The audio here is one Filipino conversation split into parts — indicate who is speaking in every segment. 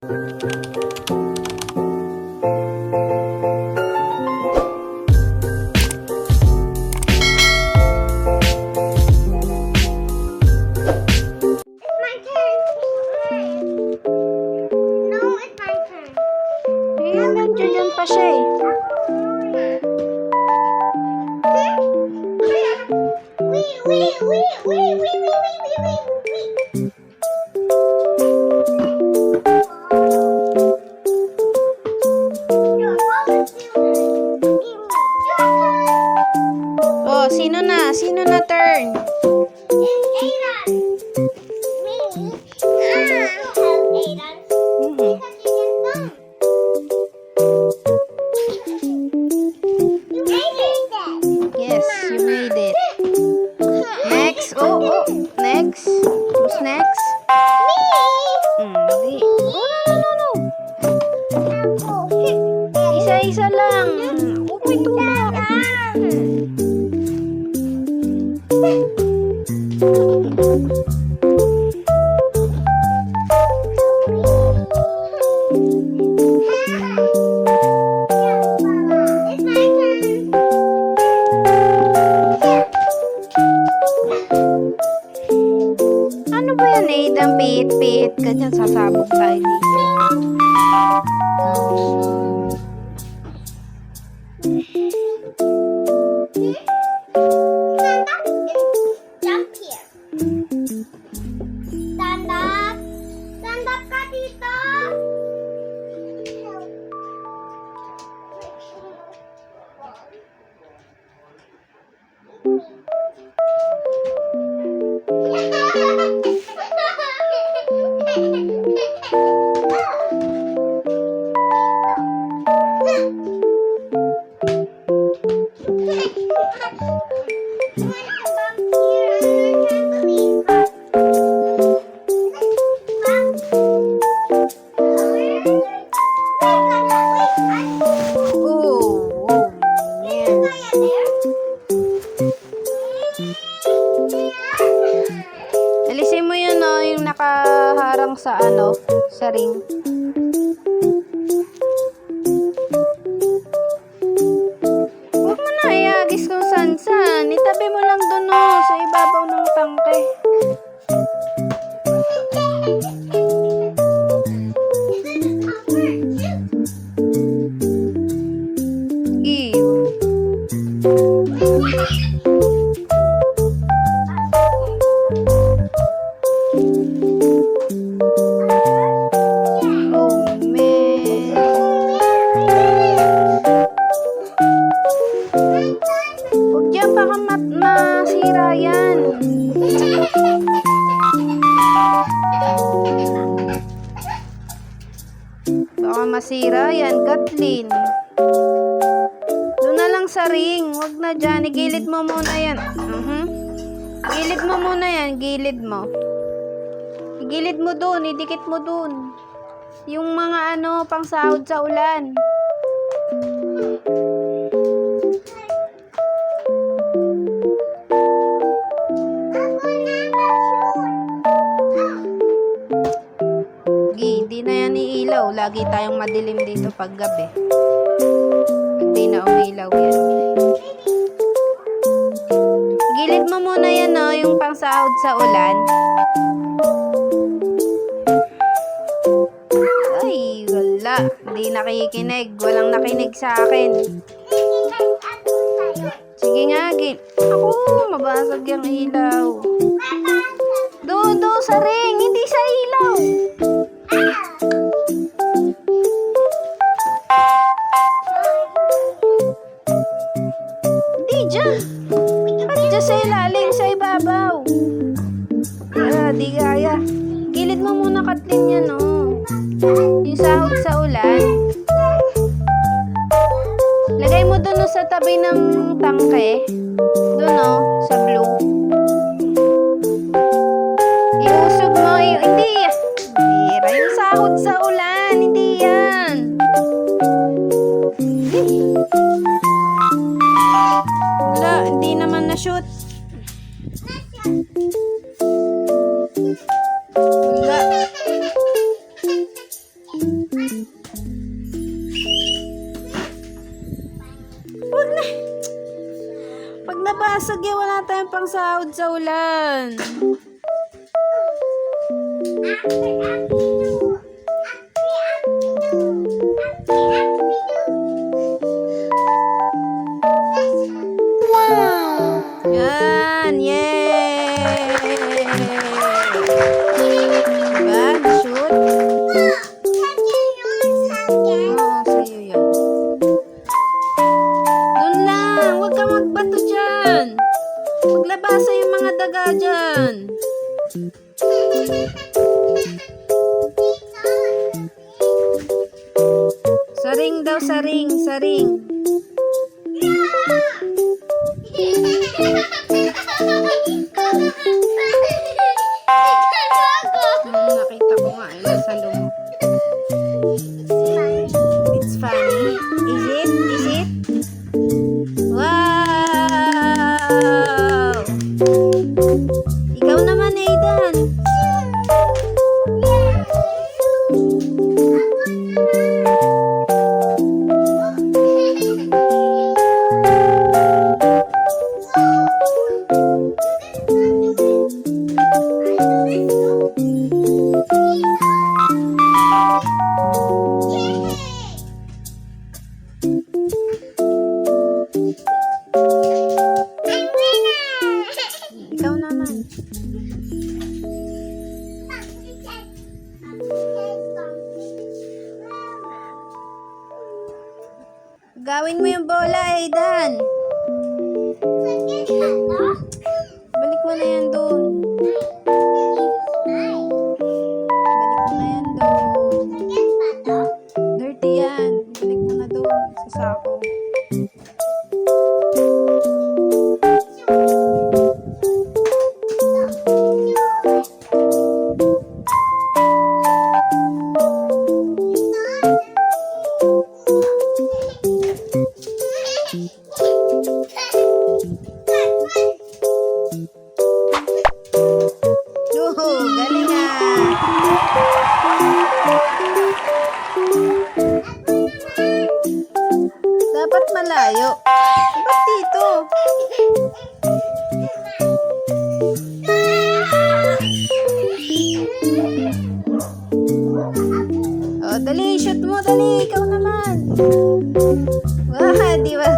Speaker 1: Nandiyan pa siya eh. Oh, sino na? Sino na turn? Yes, you made it. Next. Oh. Next. Who's next? Hindi. No. Isa-isa lang. May tulak. Ano ba yan eh? Ang pit-pit. Ganyan sasabog tayo dito.
Speaker 2: Jump here. Stand up. Stand up ka dito.
Speaker 1: Alisin mo yun, no, yung nakaharang sa sa ring. Huwag mo na iagis kung saan-saan. Itabi mo lang dun, no, sa ibabaw ng tangke. Masira yan. Baka masira yan, Kathleen. Doon na lang sa ring. Huwag na dyan. Igilid mo muna yan. Gilid mo muna yan. Gilid mo. Igilid mo doon. Idikit mo doon. Yung mga pang sahod sa ulan. Hindi na yan iilaw. Lagi tayong madilim dito pag gabi. Hindi na umilaw yan. Gilid mo muna yan, no, yung pangsahod sa ulan. Ay, wala. Hindi nakikinig. Walang nakinig sa akin. Sige nga, ako, mabasag yung ilaw. Doon sa ring. Hindi sa ilaw. Hindi dyan. Ba't dyan sa ilalim, sa ibabaw? Di kaya. Gilid mo muna, Kathleen, yan, no. Yung sahod sa ulan. Lagay mo doon sa tabi ng tangke. Doon, no, sa blue. Iusog mo, hindi. Bira yung sahod sa ulan. Hindi yan. Wala, hindi naman na-shoot. Wala. sige, wala tayong pang sahod sa ulan. Yan, yay! Diba? Shoot? Oo, sa'yo yan. Doon lang, huwag ka magbato dyan. Maglabasa yung mga daga dyan. Saring daw, saring, saring. Nakita ko nga, nasa lumot. It's funny. Is it? Is it? Wow! Ikaw naman, Aidan. Ikaw naman. Gawin mo yung bola, Aidan. Balik mo na yan doon. Balik mo na yan doon. Dirty yan. Balik mo na doon sa sako. Galing dapat malayo. Ba't dito? Oh, dali, shoot mo, dali. Ikaw naman. Wah, di ba?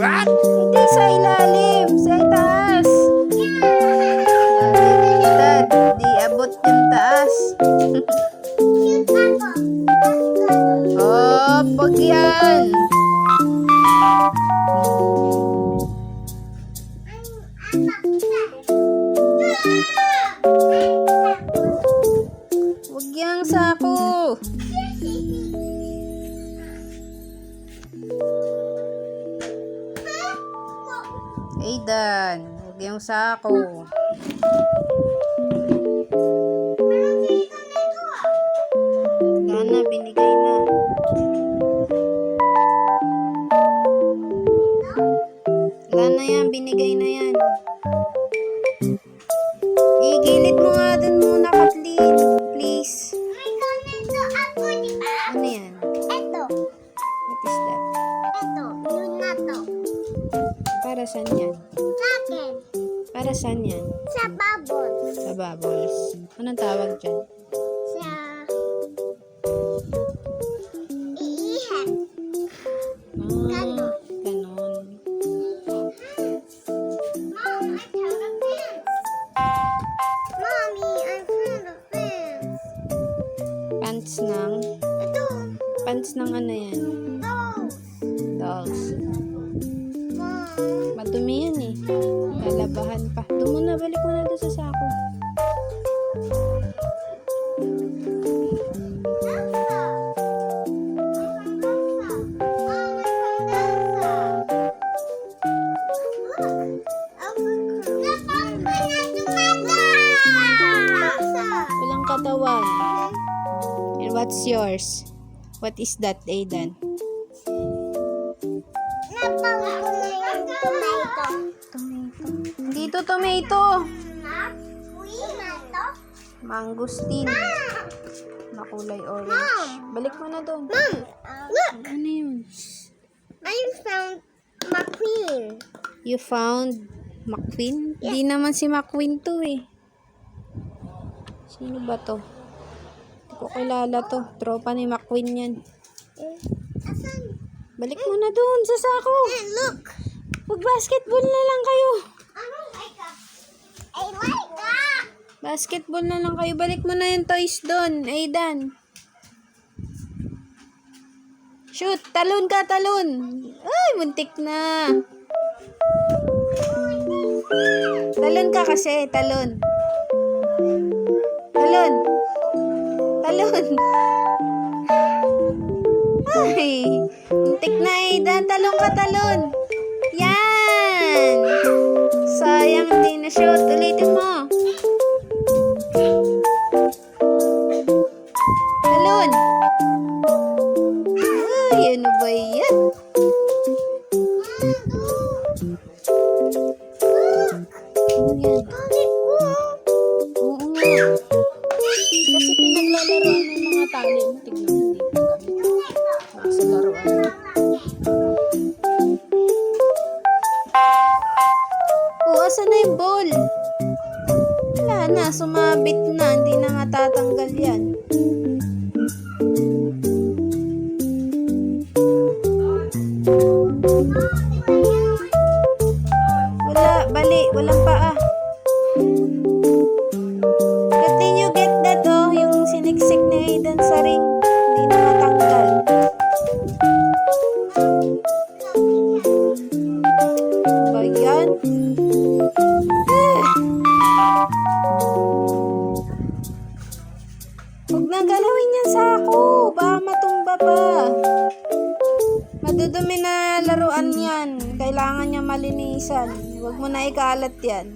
Speaker 3: What?
Speaker 1: Hindi sa ilalim, sa taas. Dad, di abot yung taas. Oh, pag yan. Huwag yang sako. Aidan, huwag yung sako. Gana, binigay na. Wala na yan, binigay na yan. Igilid mo nga dun muna, Kathleen. Please. Ano yan? What is that? Para saan yan? Para saan yan?
Speaker 2: Sa bubbles.
Speaker 1: Sa bubbles. Anong tawag dyan?
Speaker 2: Sa iihan. Ganon.
Speaker 1: Ganon.
Speaker 2: Mom, I found a fence. Mommy, I found a fence.
Speaker 1: Pants ng...
Speaker 2: Ito.
Speaker 1: Pants ng ano yan?
Speaker 2: Dolls.
Speaker 1: Dolls.
Speaker 2: Mom.
Speaker 1: Madumi yan eh. Lalabahan pa. Doon mo na, balik mo na doon sa sako.
Speaker 2: Elsa.
Speaker 1: Walang katawan. And what's yours? What is that, Aidan? Dito tomato. Mangustin. Na kulay orange. Balik mo na doon.
Speaker 2: Mom, look.
Speaker 1: Ano yun?
Speaker 2: I found McQueen.
Speaker 1: You found McQueen? Di naman si McQueen to eh. Sino ba to? Hindi ko kilala to. Tropa ni McQueen yan.
Speaker 2: Asan?
Speaker 1: Balik mo na doon sa sako.
Speaker 2: And look.
Speaker 1: Mag-basketball na lang kayo.
Speaker 2: I don't like that. I like that.
Speaker 1: Basketball na lang kayo. Balik mo na yung toys doon, Aidan. Shoot! Talon ka, talon! Ay, muntik na. Talon ka kasi, talon. Talon. Talon. Ay, muntik na, Aidan. Talon ka, talon. Yan! Sayang, hindi na shoot. Ulitin mo. Talon. Ay, ano ba yan? Ano yan? Oo nga. Kasi pinaglalaroan ng mga tali mo. Tignan mo dito. Sa laruan. Asan na yung ball? Wala na. Sumabit na. Hindi na nga tatanggal yan. Wala, bali, walang paa. Can you get that yung siniksik ni Aidan sa ring? Hindi na matanggal. Ba yan? Huwag nang galawin yan sa ako. Baka matumba pa. Madudumi na laruan yan. Kailangan niya malinisan. Huwag mo na ikalat yan.